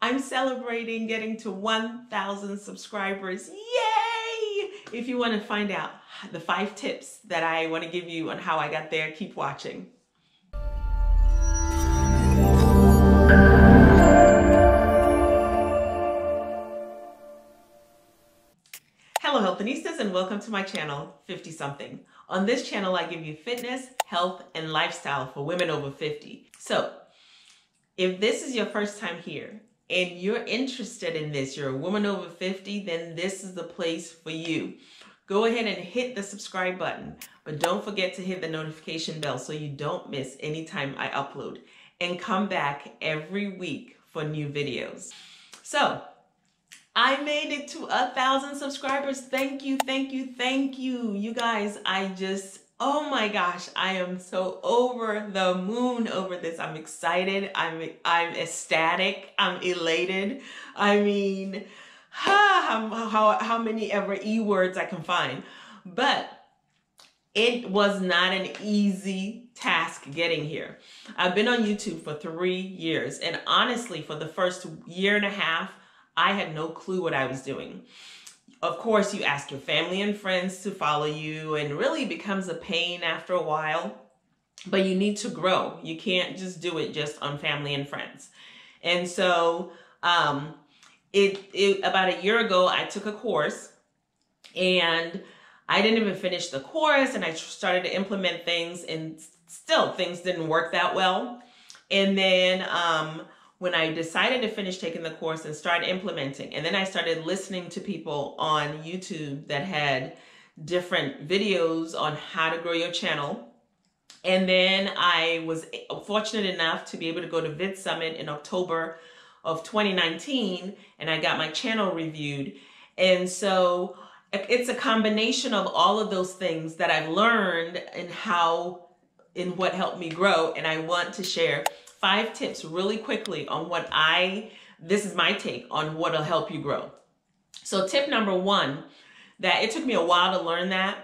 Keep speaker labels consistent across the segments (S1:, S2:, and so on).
S1: I'm celebrating getting to 1,000 subscribers. Yay! If you want to find out the 5 tips that I want to give you on how I got there, keep watching. Hello Healthinistas, and welcome to my channel, 50 Something. On this channel, I give you fitness, health, and lifestyle for women over 50. So, if this is your first time here and you're interested in this, you're a woman over 50, then this is the place for you. Go ahead and hit the subscribe button, but don't forget to hit the notification bell so you don't miss any time I upload. And come back every week for new videos. So, I made it to 1,000 subscribers. Thank you, thank you, thank you. You guys, oh my gosh, I am so over the moon over this. I'm excited. I'm ecstatic. I'm elated. I mean, how many ever E words I can find. But it was not an easy task getting here. I've been on YouTube for 3 years. And honestly, for the first year and a half, I had no clue what I was doing. Of course, you ask your family and friends to follow you, and really becomes a pain after a while, but you need to grow. You can't just do it just on family and friends. And so about a year ago, I took a course, and I didn't even finish the course, and I started to implement things, and still things didn't work that well. And then when I decided to finish taking the course and start implementing, and then I started listening to people on YouTube that had different videos on how to grow your channel. And then I was fortunate enough to be able to go to Vid Summit in October of 2019, and I got my channel reviewed. And so it's a combination of all of those things that I've learned and in what helped me grow. And I want to share 5 tips really quickly on this is my take on what'll help you grow. So tip number 1, that it took me a while to learn that,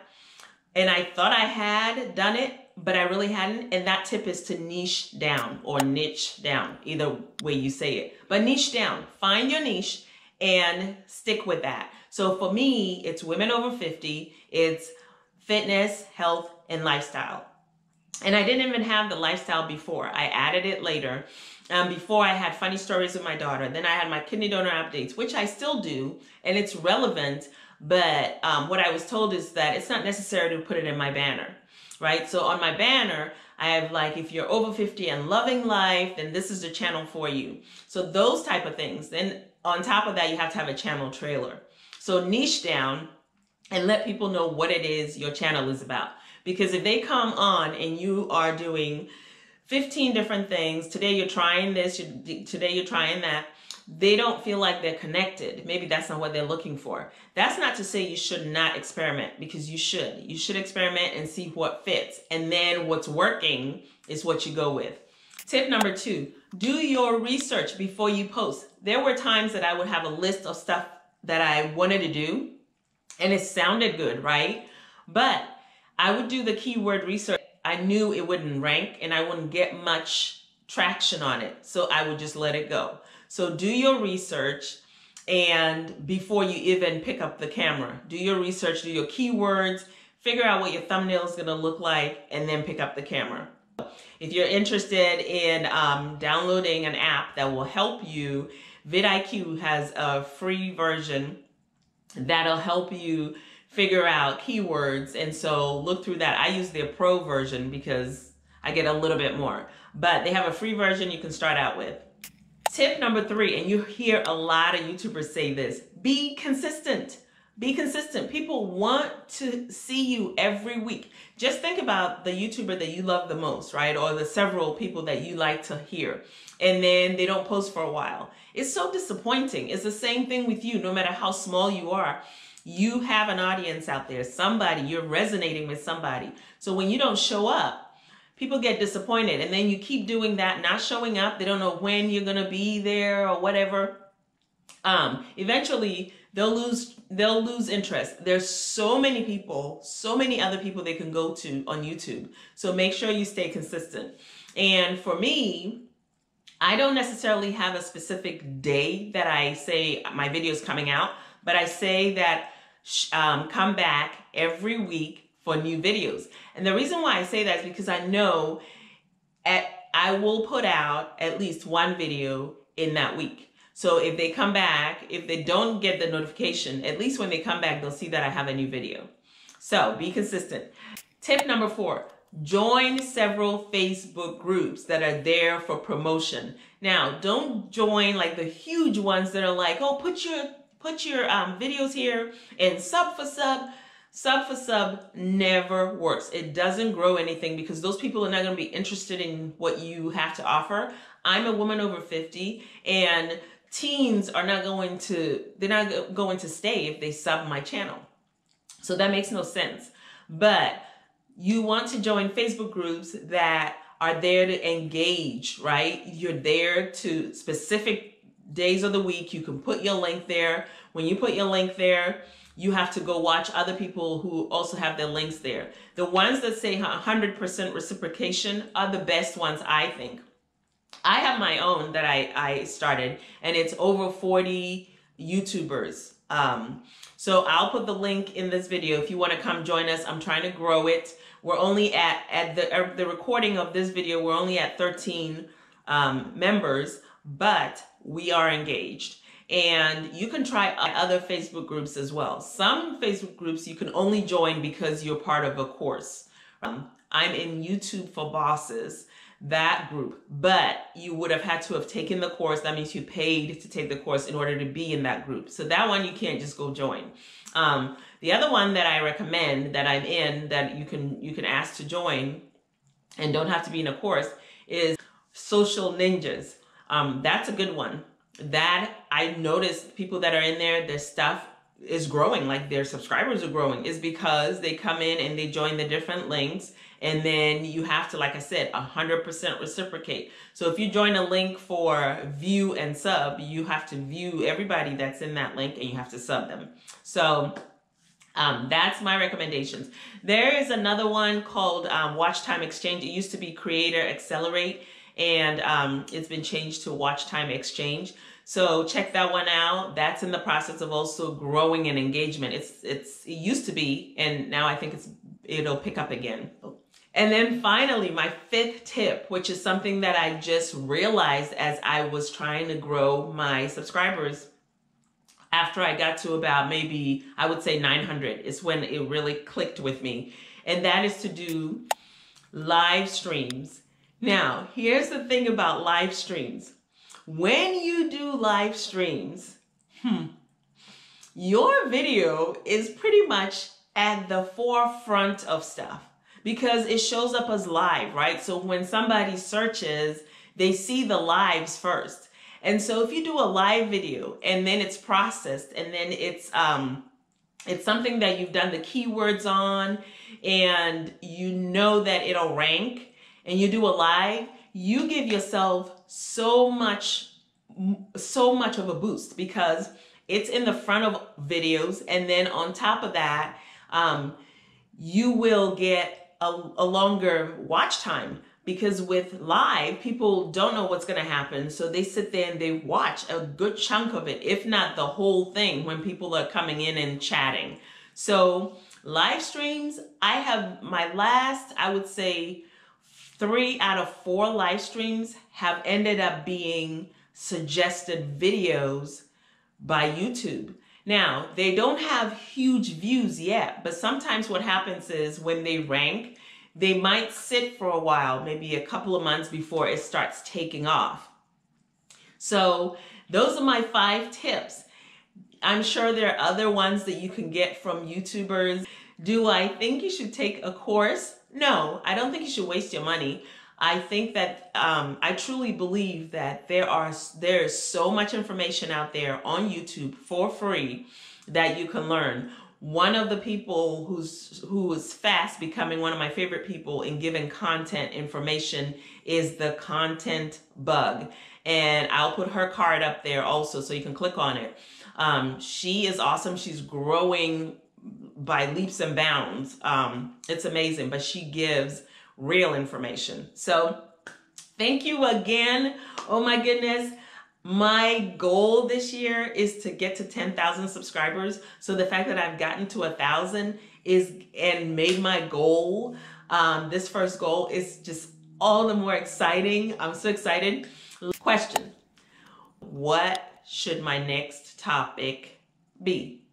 S1: and I thought I had done it, but I really hadn't. And that tip is to niche down, or niche down, either way you say it, but niche down. Find your niche and stick with that. So for me, it's women over 50, it's fitness, health, and lifestyle. And I didn't even have the lifestyle before. I added it later. Before, I had funny stories with my daughter. Then I had my kidney donor updates, which I still do, and it's relevant. But what I was told is that it's not necessary to put it in my banner, right? So on my banner, I have like, if you're over 50 and loving life, then this is the channel for you. So those type of things. Then on top of that, you have to have a channel trailer. So niche down and let people know what it is your channel is about. Because if they come on and you are doing 15 different things, today you're trying this, today you're trying that, they don't feel like they're connected. Maybe that's not what they're looking for. That's not to say you should not experiment, because you should. You should experiment and see what fits. And then what's working is what you go with. Tip number 2, do your research before you post. There were times that I would have a list of stuff that I wanted to do, and it sounded good, right? But I would do the keyword research. I knew it wouldn't rank and I wouldn't get much traction on it. So I would just let it go. So do your research, and before you even pick up the camera, do your research, do your keywords, figure out what your thumbnail is going to look like, and then pick up the camera. If you're interested in downloading an app that will help you, vidIQ has a free version that'll help you figure out keywords, and so look through that. I use their pro version because I get a little bit more, but they have a free version you can start out with. Tip number 3, and you hear a lot of YouTubers say this: be consistent. Be consistent. People want to see you every week. Just think about the YouTuber that you love the most, right? Or the several people that you like to hear, and then they don't post for a while. It's so disappointing. It's the same thing with you, no matter how small you are. You have an audience out there, somebody, you're resonating with somebody. So when you don't show up, people get disappointed, and then you keep doing that, not showing up. They don't know when you're going to be there or whatever. Eventually they'll lose interest. There's so many people, so many other people they can go to on YouTube. So make sure you stay consistent. And for me, I don't necessarily have a specific day that I say my video is coming out, but I say that come back every week for new videos. And the reason why I say that is because I know I will put out at least one video in that week. So if they come back, if they don't get the notification, at least when they come back, they'll see that I have a new video. So be consistent. Tip number 4, join several Facebook groups that are there for promotion. Now, don't join like the huge ones that are like, oh, put your videos here and sub for sub. Sub for sub never works. It doesn't grow anything because those people are not going to be interested in what you have to offer. I'm a woman over 50 and teens are not going to, they're not going to stay if they sub my channel. So that makes no sense. But you want to join Facebook groups that are there to engage, right? You're there to specific days of the week. You can put your link there. When you put your link there, you have to go watch other people who also have their links there. The ones that say 100% reciprocation are the best ones, I think. I have my own that I started, and it's over 40 YouTubers. So I'll put the link in this video if you want to come join us. I'm trying to grow it. We're only at the recording of this video, we're only at 13 members, but we are engaged. And you can try other Facebook groups as well. Some Facebook groups you can only join because you're part of a course. I'm in YouTube for Bosses, that group, but you would have had to have taken the course. That means you paid to take the course in order to be in that group. So that one you can't just go join. The other one that I recommend that I'm in that you can ask to join and don't have to be in a course is Social Ninjas. That's a good one. That I noticed people that are in there, their stuff is growing, like their subscribers are growing, is because they come in and they join the different links, and then you have to, like I said, 100% reciprocate. So if you join a link for view and sub, you have to view everybody that's in that link and you have to sub them. So that's my recommendations. There is another one called Watch Time Exchange. It used to be Creator Accelerate, and it's been changed to Watch Time Exchange. So check that one out. That's in the process of also growing in engagement. It used to be, and now I think it'll pick up again. And then finally, my 5th tip, which is something that I just realized as I was trying to grow my subscribers. After I got to about maybe, I would say 900 is when it really clicked with me. And that is to do live streams. Now, here's the thing about live streams. When you do live streams, your video is pretty much at the forefront of stuff because it shows up as live, right? So when somebody searches, they see the lives first. And so if you do a live video and then it's processed and then it's something that you've done the keywords on and you know that it'll rank, and you do a live, you give yourself so much of a boost because it's in the front of videos. And then on top of that, you will get a longer watch time because with live, people don't know what's going to happen. So they sit there and they watch a good chunk of it, if not the whole thing, when people are coming in and chatting. So live streams, I have my last, I would say, 3 out of 4 live streams have ended up being suggested videos by YouTube. Now, they don't have huge views yet, but sometimes what happens is when they rank, they might sit for a while, maybe a couple of months before it starts taking off. So those are my 5 tips. I'm sure there are other ones that you can get from YouTubers. Do I think you should take a course? No, I don't think you should waste your money. I think that I truly believe that there is so much information out there on YouTube for free that you can learn. One of the people who is fast becoming one of my favorite people in giving content information is the Content Bug. And I'll put her card up there also so you can click on it. She is awesome. She's growing by leaps and bounds. It's amazing, but she gives real information. So Thank you again. Oh my goodness. My goal this year is to get to 10,000 subscribers. So the fact that I've gotten to 1,000 and made my goal, this first goal, is just all the more exciting. I'm so excited. Question: what should my next topic be?